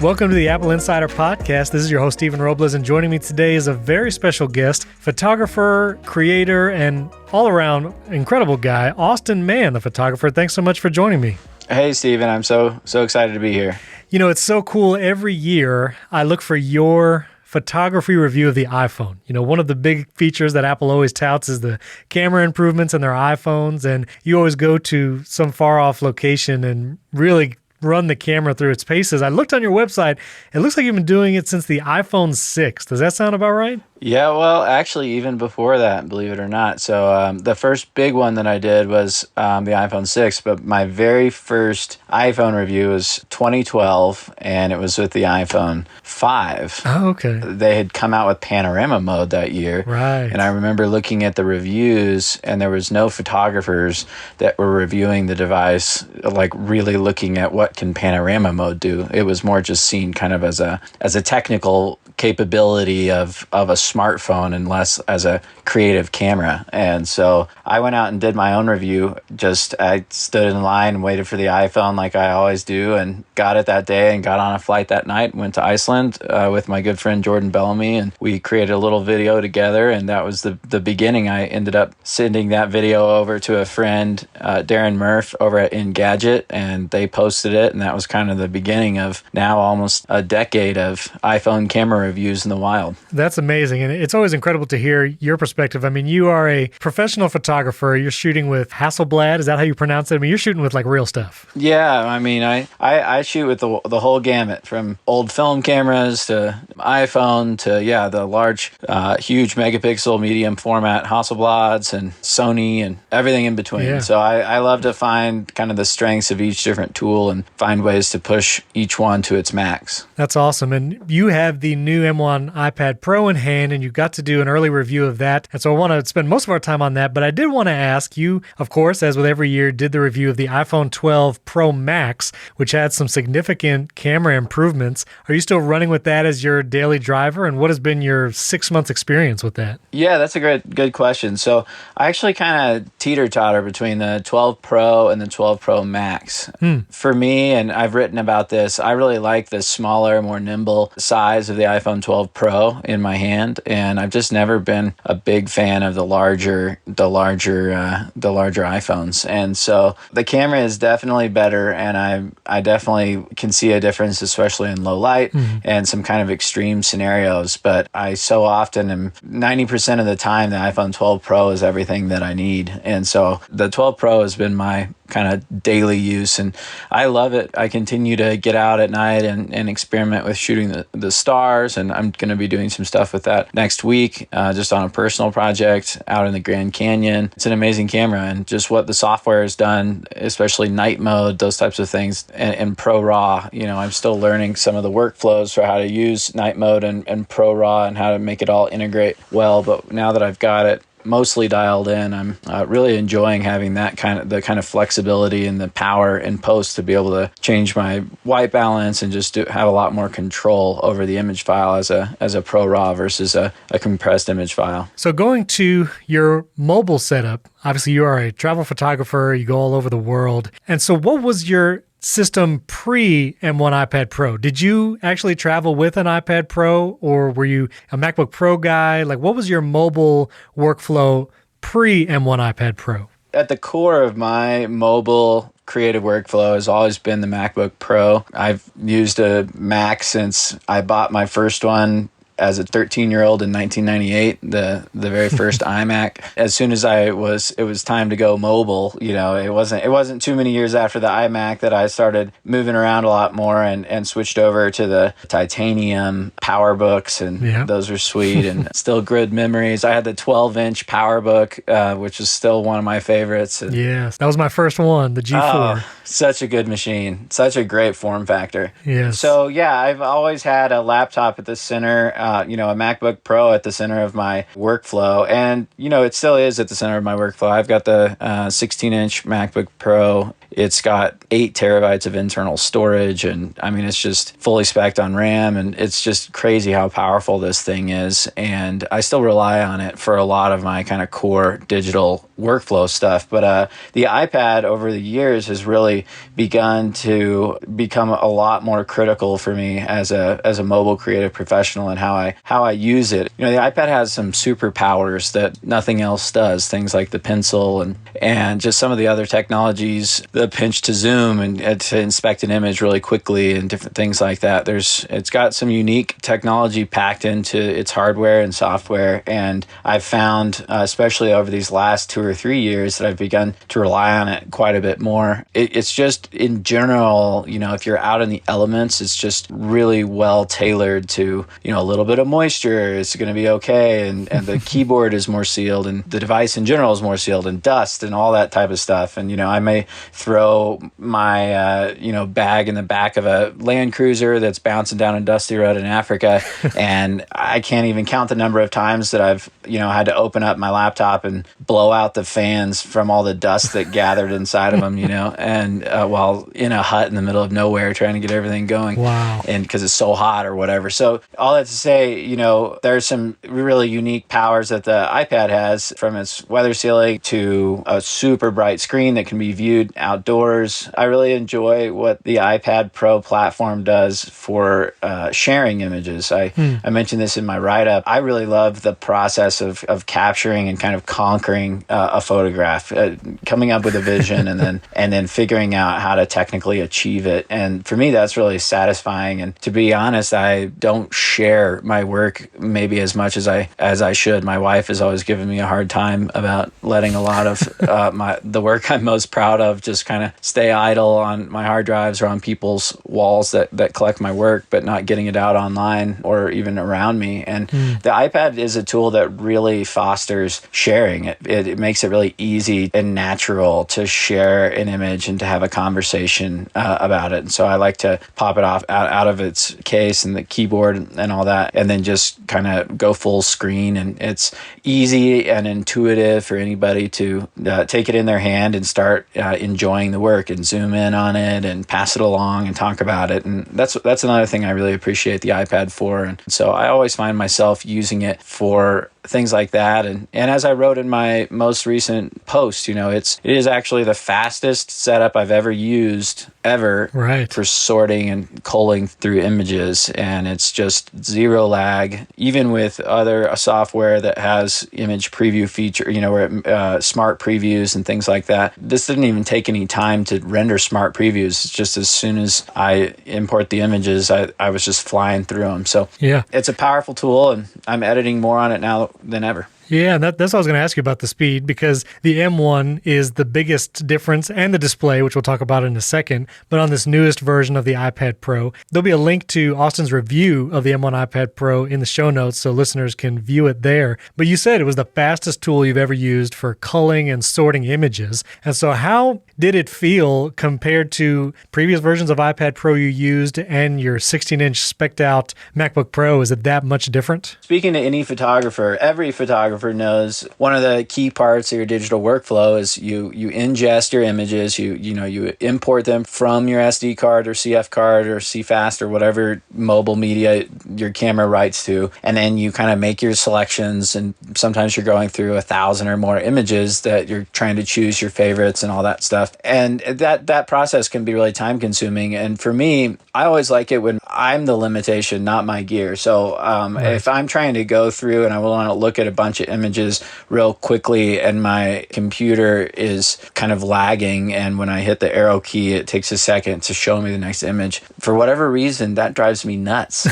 Welcome to the Apple Insider Podcast. This is your host, Stephen Robles, and joining me today is a very special guest, photographer, creator, and all-around incredible guy, Austin Mann, the photographer. Thanks so much for joining me. Hey, Stephen. I'm so excited to be here. You know, it's so cool. Every year, I look for your photography review of the iPhone. You know, one of the big features that Apple always touts is the camera improvements in their iPhones, and you always go to some far-off location and really run the camera through its paces. I looked on your website. It looks like you've been doing it since the iPhone 6. Does that sound about right? Yeah, well, actually, even before that, believe it or not. So the first big one that I did was the iPhone 6, but my very first iPhone review was 2012, and it was with the iPhone 5. Oh, okay. They had come out with panorama mode that year. Right. And I remember looking at the reviews, and there was no photographers that were reviewing the device, like really looking at what can panorama mode do. It was more just seen kind of as a technical capability of a smartphone and less as a creative camera. And so I went out and did my own review. I stood in line and waited for the iPhone like I always do, and got it that day and got on a flight that night and went to Iceland with my good friend Jordan Bellamy, and we created a little video together, and that was the beginning. I ended up sending that video over to a friend, Darren Murph, over at Engadget, and they posted it, and that was kind of the beginning of now almost a decade of iPhone camera reviews in the wild. That's amazing. And it's always incredible to hear your perspective. I mean, you are a professional photographer. You're shooting with Hasselblad. Is that how you pronounce it? I mean, you're shooting with like real stuff. Yeah. I mean, I shoot with the whole gamut, from old film cameras to iPhone to, the large, huge megapixel medium format Hasselblads and Sony and everything in between. Yeah. So I love to find kind of the strengths of each different tool and find ways to push each one to its max. That's awesome. And you have the new M1 iPad Pro in hand, and you got to do an early review of that. And so I want to spend most of our time on that, but I did want to ask you, of course, as with every year, did the review of the iPhone 12 Pro Max, which had some significant camera improvements. Are you still running with that as your daily driver? And what has been your 6 months experience with that? Yeah, that's a good question. So I actually kind of teeter-totter between the 12 Pro and the 12 Pro Max. For me, and I've written about this, I really like the smaller, more nimble size of the iPhone 12 Pro in my hand, and I've just never been a big fan of the larger iPhones. And so the camera is definitely better, and I definitely can see a difference, especially in low light and some kind of extreme scenarios. But I so often am 90% of the time the iPhone 12 Pro is everything that I need. And so the 12 Pro has been my kind of daily use, and I love it. I continue to get out at night and experiment with shooting the stars, and I'm going to be doing some stuff with that next week, just on a personal project out in the Grand Canyon. It's an amazing camera, and just what the software has done, especially night mode, those types of things, and Pro RAW. You know, I'm still learning some of the workflows for how to use night mode and Pro RAW and how to make it all integrate well. But now that I've got it mostly dialed in, I'm really enjoying having the kind of flexibility and the power in post to be able to change my white balance and just have a lot more control over the image file as a Pro RAW versus a compressed image file. So going to your mobile setup, obviously you are a travel photographer, you go all over the world. And so what was your system pre-M1 iPad Pro? Did you actually travel with an iPad Pro, or were you a MacBook Pro guy? Like, what was your mobile workflow pre-M1 iPad Pro? At the core of my mobile creative workflow has always been the MacBook Pro. I've used a Mac since I bought my first one as a 13-year-old in 1998, the very first iMac. As soon as it was time to go mobile, you know, it wasn't too many years after the iMac that I started moving around a lot more and switched over to the titanium PowerBooks, and those were sweet and still good memories. I had the 12-inch PowerBook, which is still one of my favorites. Yes, that was my first one, the G4. Oh, such a good machine, such a great form factor. Yes. So yeah, I've always had a laptop at the center. a MacBook Pro at the center of my workflow. And, it still is at the center of my workflow. I've got the 16-inch MacBook Pro. It's got 8 terabytes of internal storage. And I mean, it's just fully spec'd on RAM. And it's just crazy how powerful this thing is. And I still rely on it for a lot of my kind of core digital workflow stuff. But the iPad over the years has really begun to become a lot more critical for me as a mobile creative professional and how I use it. The iPad has some superpowers that nothing else does. Things like the pencil and just some of the other technologies, the pinch to zoom and to inspect an image really quickly and different things like that. It's got some unique technology packed into its hardware and software. And I've found, especially over these last 2 or 3 years, that I've begun to rely on it quite a bit more. It's just in general, if you're out in the elements, it's just really well tailored to, a little bit of moisture is going to be okay. And the keyboard is more sealed and the device in general is more sealed and dust and all that type of stuff. And, I may throw my, bag in the back of a Land Cruiser that's bouncing down a dusty road in Africa. And I can't even count the number of times that I've, had to open up my laptop and blow out the fans from all the dust that gathered inside of them, and while in a hut in the middle of nowhere trying to get everything going. Wow. And because it's so hot or whatever. So all that to say, there's some really unique powers that the iPad has, from its weather sealing to a super bright screen that can be viewed outdoors. I really enjoy what the iPad Pro platform does for sharing images. I mentioned this in my write-up. I really love the process of capturing and kind of conquering a photograph, coming up with a vision and then figuring out how to technically achieve it. And for me, that's really satisfying. And to be honest, I don't share my work maybe as much as I should. My wife has always given me a hard time about letting a lot of the work I'm most proud of just kind of stay idle on my hard drives or on people's walls that collect my work, but not getting it out online or even around me. And the iPad is a tool that really fosters sharing. It makes it really easy and natural to share an image and to have a conversation about it. And so I like to pop it off out of its case and the keyboard and all that, and then just kind of go full screen. And it's easy and intuitive for anybody to take it in their hand and start enjoying the work and zoom in on it and pass it along and talk about it. And that's another thing I really appreciate the iPad for. And so I always find myself using it for things like that. And as I wrote in my most recent post, it is actually the fastest setup I've ever used for sorting and culling through images. And it's just zero lag, even with other software that has image preview feature, where smart previews and things like that. This didn't even take any time to render smart previews. It's just as soon as I import the images, I was just flying through them. So yeah, it's a powerful tool, and I'm editing more on it now than ever. Yeah, that's what I was going to ask you about, the speed, because the M1 is the biggest difference, and the display, which we'll talk about in a second. But on this newest version of the iPad Pro, there'll be a link to Austin's review of the M1 iPad Pro in the show notes so listeners can view it there. But you said it was the fastest tool you've ever used for culling and sorting images. And so how did it feel compared to previous versions of iPad Pro you used and your 16-inch spec'd out MacBook Pro? Is it that much different? Speaking to any photographer, every photographer knows one of the key parts of your digital workflow is you ingest your images, you import them from your SD card or CF card or CFast or whatever mobile media your camera writes to, and then you kind of make your selections, and sometimes you're going through 1,000 or more images that you're trying to choose your favorites and all that stuff. And that process can be really time consuming. And for me, I always like it when I'm the limitation, not my gear. So if I'm trying to go through and I want to look at a bunch of images real quickly and my computer is kind of lagging, and when I hit the arrow key, it takes a second to show me the next image. For whatever reason, that drives me nuts.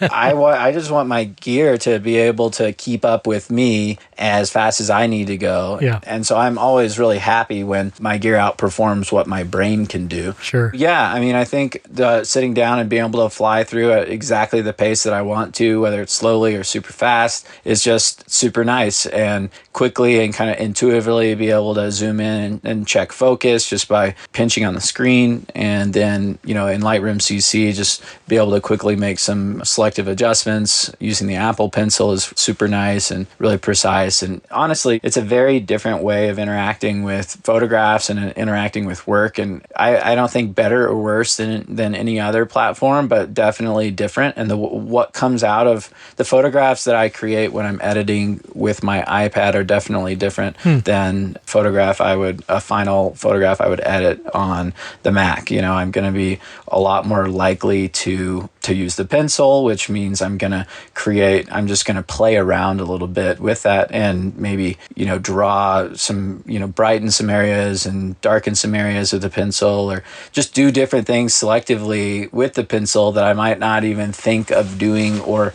I just want my gear to be able to keep up with me as fast as I need to go. Yeah. And so I'm always really happy when my gear outperforms what my brain can do. Sure. Yeah, I mean, I think sitting down and being able to fly through at exactly the pace that I want to, whether it's slowly or super fast, is just super nice. And quickly and kind of intuitively be able to zoom in and check focus just by pinching on the screen. And then, in Lightroom CC, just be able to quickly make some selective adjustments using the Apple Pencil is super nice and really precise. And honestly, it's a very different way of interacting with photographs and interacting with work. And I don't think better or worse than any other platform, but definitely different. And what comes out of the photographs that I create when I'm editing with my iPad are definitely different than a final photograph I would edit on the Mac. I'm going to be a lot more likely to use the pencil, which means I'm just going to play around a little bit with that and maybe, draw some, brighten some areas and darken some areas with the pencil, or just do different things selectively with the pencil that I might not even think of doing, or,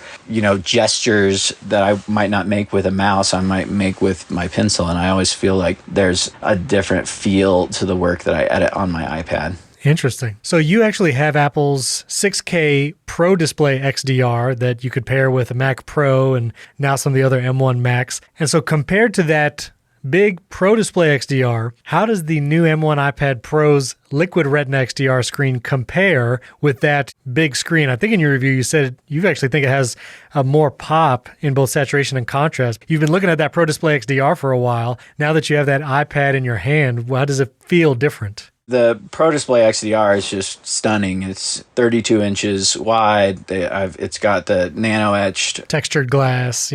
gestures that I might not make with a mouse, I might make with my pencil. And I always feel like there's a different feel to the work that I edit on my iPad. Interesting. So you actually have Apple's 6K Pro Display XDR that you could pair with a Mac Pro and now some of the other M1 Macs. And so compared to that big Pro Display XDR, how does the new M1 iPad Pro's Liquid Retina XDR screen compare with that big screen? I think in your review you said you actually think it has a more pop in both saturation and contrast. You've been looking at that Pro Display XDR for a while. Now that you have that iPad in your hand, how does it feel different? The Pro Display XDR is just stunning. It's 32 inches wide. It's got the nano-etched textured glass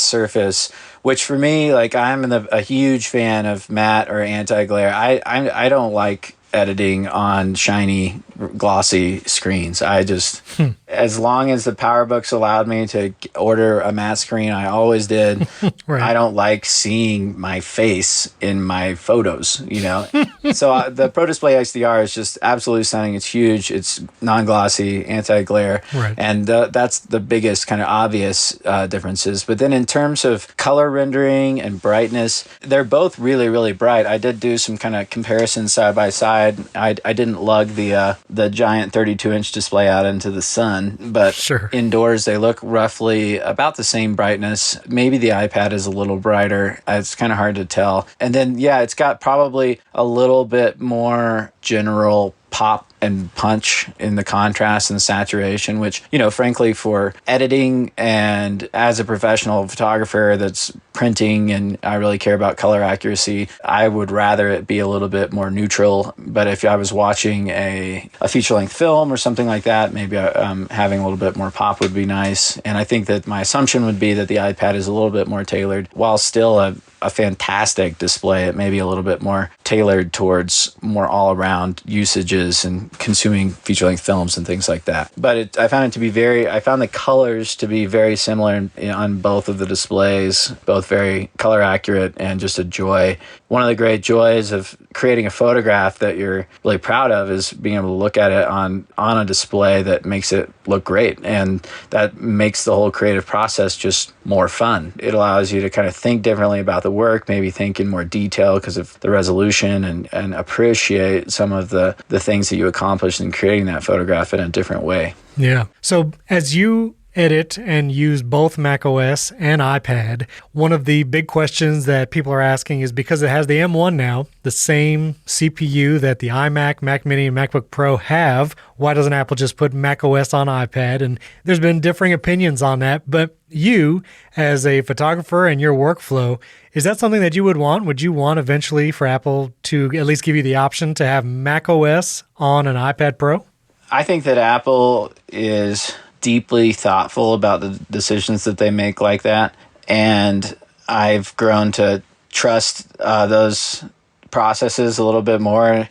surface, which for me, like, I'm a huge fan of matte or anti-glare. I don't like editing on shiny, glossy screens. I just, as long as the PowerBooks allowed me to order a matte screen, I always did. Right. I don't like seeing my face in my photos, So the Pro Display XDR is just absolutely stunning. It's huge. It's non-glossy, anti-glare. Right. And that's the biggest kind of obvious differences. But then in terms of color rendering and brightness, they're both really, really bright. I did do some kind of comparisons side by side. I didn't lug the giant 32-inch display out into the sun, but sure, indoors they look roughly about the same brightness. Maybe the iPad is a little brighter. It's kind of hard to tell. And then, it's got probably a little bit more general pop and punch in the contrast and the saturation, which, frankly, for editing and as a professional photographer that's printing and I really care about color accuracy, I would rather it be a little bit more neutral. But if I was watching a feature-length film or something like that, maybe having a little bit more pop would be nice. And I think that my assumption would be that the iPad is a little bit more tailored, while still a fantastic display. It may be a little bit more tailored towards more all-around usages and consuming feature-length films and things like that. But I found the colors to be very similar on both of the displays, both very color accurate and just a joy. One of the great joys of creating a photograph that you're really proud of is being able to look at it on a display that makes it look great. And that makes the whole creative process just more fun. It allows you to kind of think differently about the work, maybe think in more detail because of the resolution, and appreciate some of the things that you accomplished in creating that photograph in a different way. Yeah. So as you edit and use both macOS and iPad, one of the big questions that people are asking is, because it has the M1 now, the same CPU that the iMac, Mac Mini, and MacBook Pro have, why doesn't Apple just put macOS on iPad? And there's been differing opinions on that, but you, as a photographer and your workflow, is that something that you would want? Would you want eventually for Apple to at least give you the option to have macOS on an iPad Pro? I think that Apple is deeply thoughtful about the decisions that they make like that. And I've grown to trust those processes a little bit more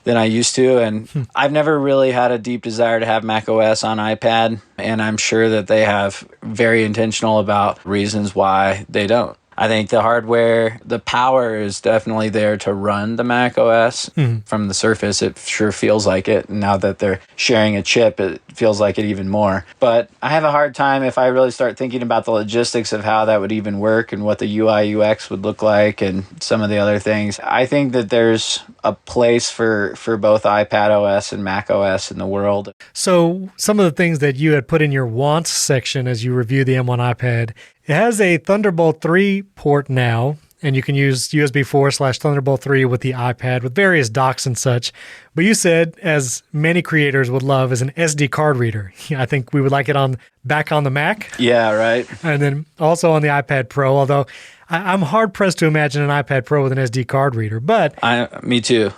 than I used to. And I've never really had a deep desire to have macOS on iPad. And I'm sure that they have very intentional about reasons why they don't. I think the hardware, the power is definitely there to run the Mac OS. From the surface. It sure feels like it. And now that they're sharing a chip, it feels like it even more. But I have a hard time if I really start thinking about the logistics of how that would even work and what the UI UX would look like and some of the other things. I think that there's a place for both iPad OS and Mac OS in the world. So some of the things that you had put in your wants section as you review the M1 iPad, it has a Thunderbolt 3 port now, and you can use USB 4/Thunderbolt 3 with the iPad with various docks and such. But you said, as many creators would love, is an SD card reader. I think we would like it back on the Mac. Yeah, right. And then also on the iPad Pro, although I'm hard-pressed to imagine an iPad Pro with an SD card reader. But me too.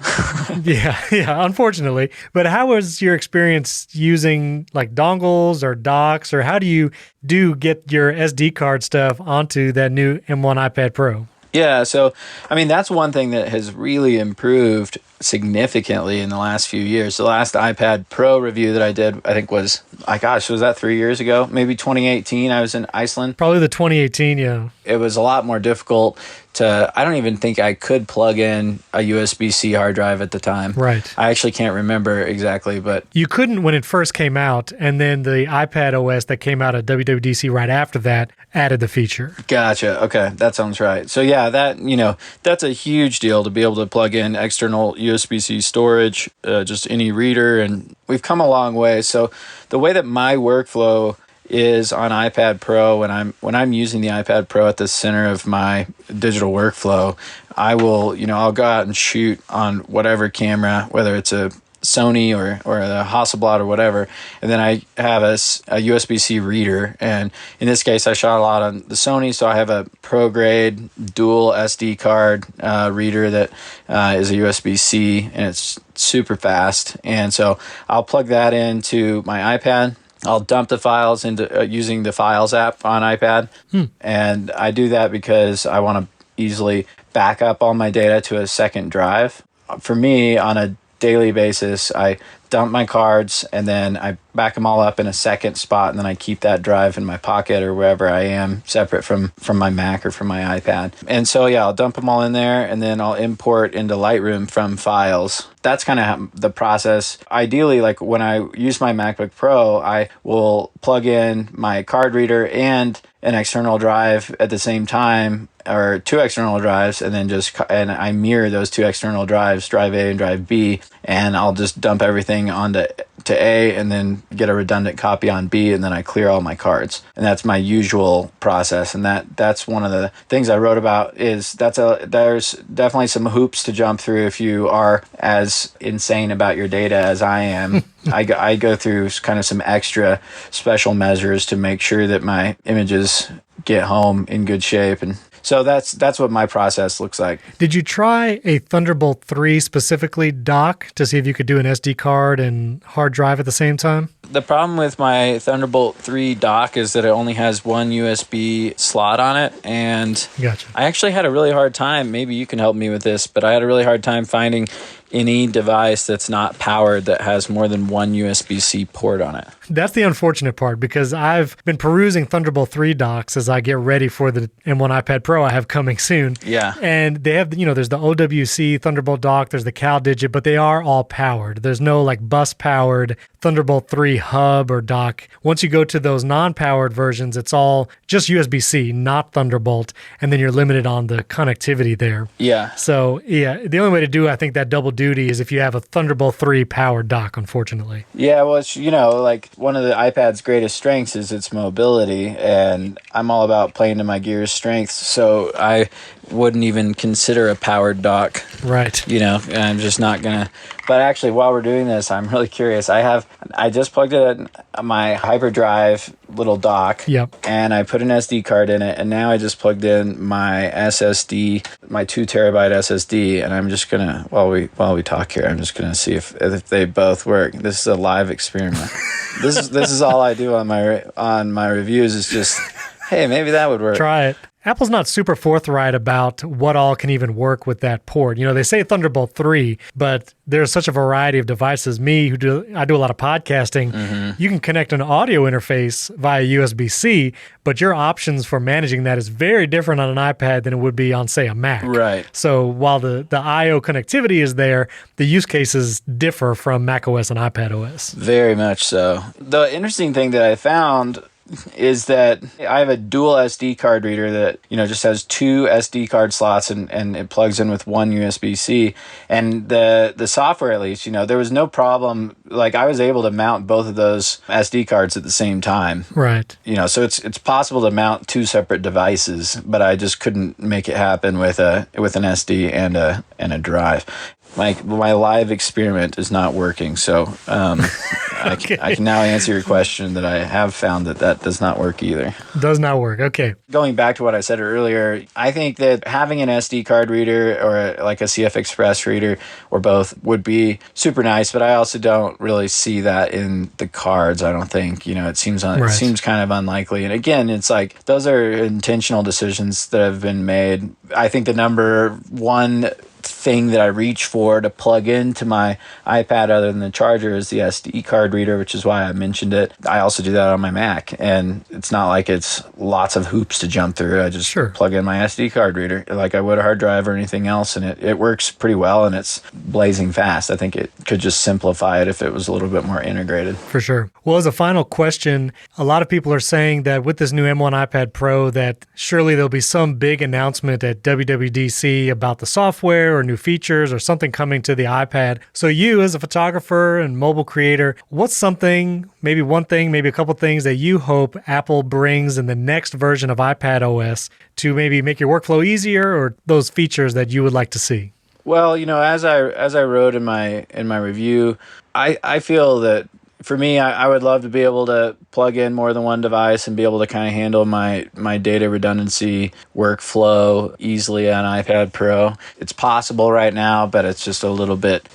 yeah, unfortunately. But how was your experience using like dongles or docks, or how do you get your SD card stuff onto that new M1 iPad Pro? Yeah, so I mean, that's one thing that has really improved significantly in the last few years. The last iPad Pro review that I did, I think was that 3 years ago? Maybe 2018. I was in Iceland. Probably the 2018, yeah. It was a lot more difficult I don't even think I could plug in a USB-C hard drive at the time. Right. I actually can't remember exactly, but... You couldn't when it first came out, and then the iPad OS that came out at WWDC right after that added the feature. Gotcha. Okay, that sounds right. So yeah, that's a huge deal to be able to plug in external USB-C storage, just any reader, and we've come a long way. So the way that my workflow is on iPad Pro, when I'm using the iPad Pro at the center of my digital workflow, I'll go out and shoot on whatever camera, whether it's a Sony or a Hasselblad or whatever, and then I have a USB-C reader, and in this case I shot a lot on the Sony, so I have a pro grade dual SD card reader that is a USB-C, and it's super fast, and so I'll plug that into my iPad. I'll dump the files into using the Files app on iPad, and I do that because I want to easily back up all my data to a second drive. For me, on a daily basis, I dump my cards and then I back them all up in a second spot, and then I keep that drive in my pocket or wherever I am, separate from my Mac or from my iPad. And so yeah, I'll dump them all in there, and then I'll import into Lightroom from Files. That's kind of the process. Ideally, like when I use my MacBook Pro, I will plug in my card reader and an external drive at the same time, or two external drives, and then and I mirror those two external drives, drive A and drive B, and I'll just dump everything onto A and then get a redundant copy on B, and then I clear all my cards. And that's my usual process. And that's one of the things I wrote about, is there's definitely some hoops to jump through if you are as insane about your data as I am. I go through kind of some extra special measures to make sure that my images get home in good shape, and so that's what my process looks like. Did you try a Thunderbolt 3 specifically dock to see if you could do an SD card and hard drive at the same time? The problem with my Thunderbolt 3 dock is that it only has one USB slot on it, and Gotcha. I actually had a really hard time, maybe you can help me with this, but I had a really hard time finding any device that's not powered that has more than one USB-C port on it. That's the unfortunate part, because I've been perusing Thunderbolt 3 docks as I get ready for the M1 iPad Pro I have coming soon. Yeah. And they have, there's the OWC Thunderbolt dock, there's the CalDigit, but they are all powered. There's no like bus-powered Thunderbolt 3 hub or dock. Once you go to those non-powered versions, it's all just USB-C, not Thunderbolt, and then you're limited on the connectivity there. Yeah. So, yeah, the only way to do, I think, that double duty is if you have a Thunderbolt 3 powered dock, unfortunately. Yeah, well, it's, like one of the iPad's greatest strengths is its mobility, and I'm all about playing to my gear's strengths, so I wouldn't even consider a powered dock. Right. I'm just not gonna. But actually, while we're doing this, I'm really curious. I just plugged in my hyperdrive little dock. Yep. And I put an SD card in it, and now I just plugged in my SSD, my 2 terabyte SSD, and I'm just gonna while we talk here, I'm just gonna see if they both work. This is a live experiment. This is all I do on my reviews, is just, hey, maybe that would work. Try it. Apple's not super forthright about what all can even work with that port. They say Thunderbolt 3, but there's such a variety of devices. I do a lot of podcasting. Mm-hmm. You can connect an audio interface via USB-C, but your options for managing that is very different on an iPad than it would be on, say, a Mac. Right. So while the I/O connectivity is there, the use cases differ from macOS and iPadOS. Very much so. The interesting thing that I found is that I have a dual SD card reader that, just has two SD card slots and it plugs in with one USB-C. And the software, at least, there was no problem. Like, I was able to mount both of those SD cards at the same time. Right. So it's possible to mount two separate devices, but I just couldn't make it happen with an SD and a drive. My live experiment is not working, so Okay. I can now answer your question that I have found that does not work either. Does not work. Okay. Going back to what I said earlier, I think that having an SD card reader or like a CF Express reader or both would be super nice, but I also don't really see that in the cards. I don't think, it seems kind of unlikely. And again, it's like those are intentional decisions that have been made. I think the number one thing that I reach for to plug into my iPad other than the charger is the SD card reader, which is why I mentioned it. I also do that on my Mac, and it's not like it's lots of hoops to jump through. I just plug in my SD card reader like I would a hard drive or anything else, and it works pretty well, and it's blazing fast. I think it could just simplify it if it was a little bit more integrated. For sure. Well, as a final question, a lot of people are saying that with this new M1 iPad Pro that surely there'll be some big announcement at WWDC about the software or new features or something coming to the iPad. So you, as a photographer and mobile creator, what's something, maybe one thing, maybe a couple things that you hope Apple brings in the next version of iPad OS to maybe make your workflow easier, or those features that you would like to see? Well, as I wrote in my review, I feel that for me, I would love to be able to plug in more than one device and be able to kind of handle my data redundancy workflow easily on iPad Pro. It's possible right now, but it's just a little bit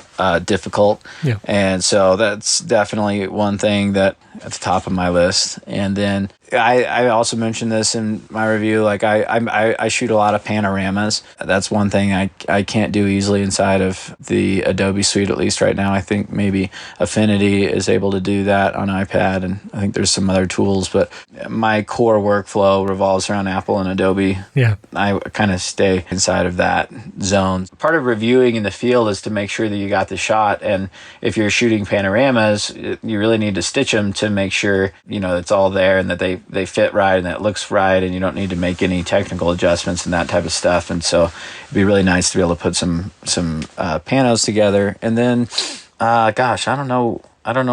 difficult. Yeah. And so that's definitely one thing that at the top of my list. And then I also mentioned this in my review, like I shoot a lot of panoramas. That's one thing I can't do easily inside of the Adobe suite, at least right now. I think maybe Affinity is able to do that on iPad, and I think there's some other tools, but my core workflow revolves around Apple and Adobe. Yeah. I kind of stay inside of that zone. Part of reviewing in the field is to make sure that you got the shot, and if you're shooting panoramas, you really need to stitch them to make sure, it's all there and that they fit right and that it looks right, and you don't need to make any technical adjustments and that type of stuff. And so it'd be really nice to be able to put some panos together. And then, I don't know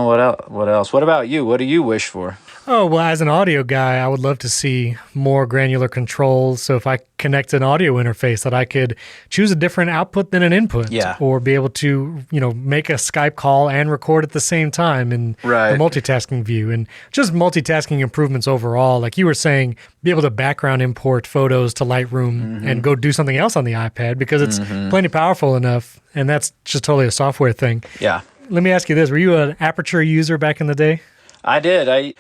what else. What about you? What do you wish for? Oh, well, as an audio guy, I would love to see more granular controls. So if I connect an audio interface, that I could choose a different output than an input. Yeah. Or be able to, make a Skype call and record at the same time in the multitasking view. And just multitasking improvements overall. Like you were saying, be able to background import photos to Lightroom and go do something else on the iPad because it's plenty powerful enough. And that's just totally a software thing. Yeah. Let me ask you this. Were you an Aperture user back in the day? I did. I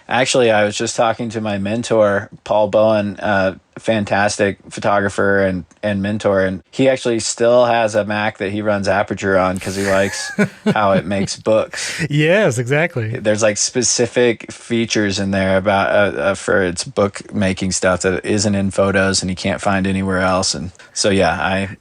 was just talking to my mentor, Paul Bowen, fantastic photographer and mentor, and he actually still has a Mac that he runs Aperture on because he likes how it makes books. Yes, exactly. There's like specific features in there about for its book making stuff that isn't in Photos and you can't find anywhere else. And so I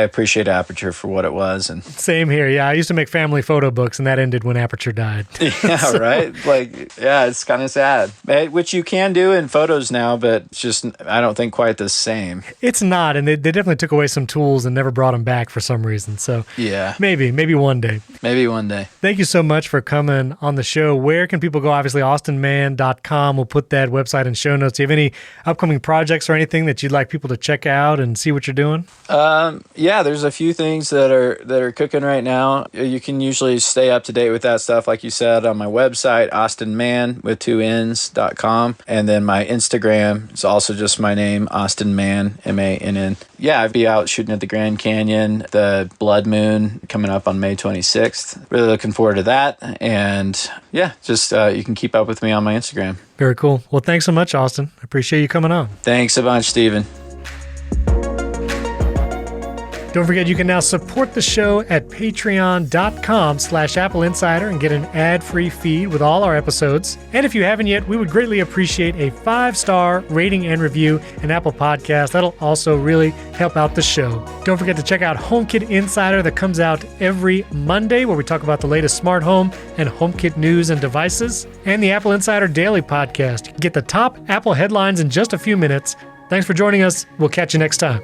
appreciate Aperture for what it was. And same here. Yeah, I used to make family photo books, and that ended when Aperture died. Yeah, so. Right. It's kind of sad, which you can do in Photos now, but it's just I don't think quite the same. It's not, and they definitely took away some tools and never brought them back for some reason. So yeah, maybe one day. Maybe one day. Thank you so much for coming on the show. Where can people go? Obviously, austinmann.com. We'll put that website in show notes. Do you have any upcoming projects or anything that you'd like people to check out and see what you're doing? Yeah, there's a few things that are cooking right now. You can usually stay up to date with that stuff, like you said, on my website, austinmann with 2Ns.com. And then my Instagram is also just my name, Austin Mann, Mann. Yeah, I'd be out shooting at the Grand Canyon, the Blood Moon coming up on May 26th. Really looking forward to that. And yeah, just you can keep up with me on my Instagram. Very cool. Well, thanks so much, Austin. I appreciate you coming on. Thanks a bunch, Steven. Don't forget, you can now support the show at patreon.com/AppleInsider and get an ad-free feed with all our episodes. And if you haven't yet, we would greatly appreciate a 5-star rating and review in Apple Podcasts. That'll also really help out the show. Don't forget to check out HomeKit Insider that comes out every Monday, where we talk about the latest smart home and HomeKit news and devices. And the Apple Insider Daily Podcast. You can get the top Apple headlines in just a few minutes. Thanks for joining us. We'll catch you next time.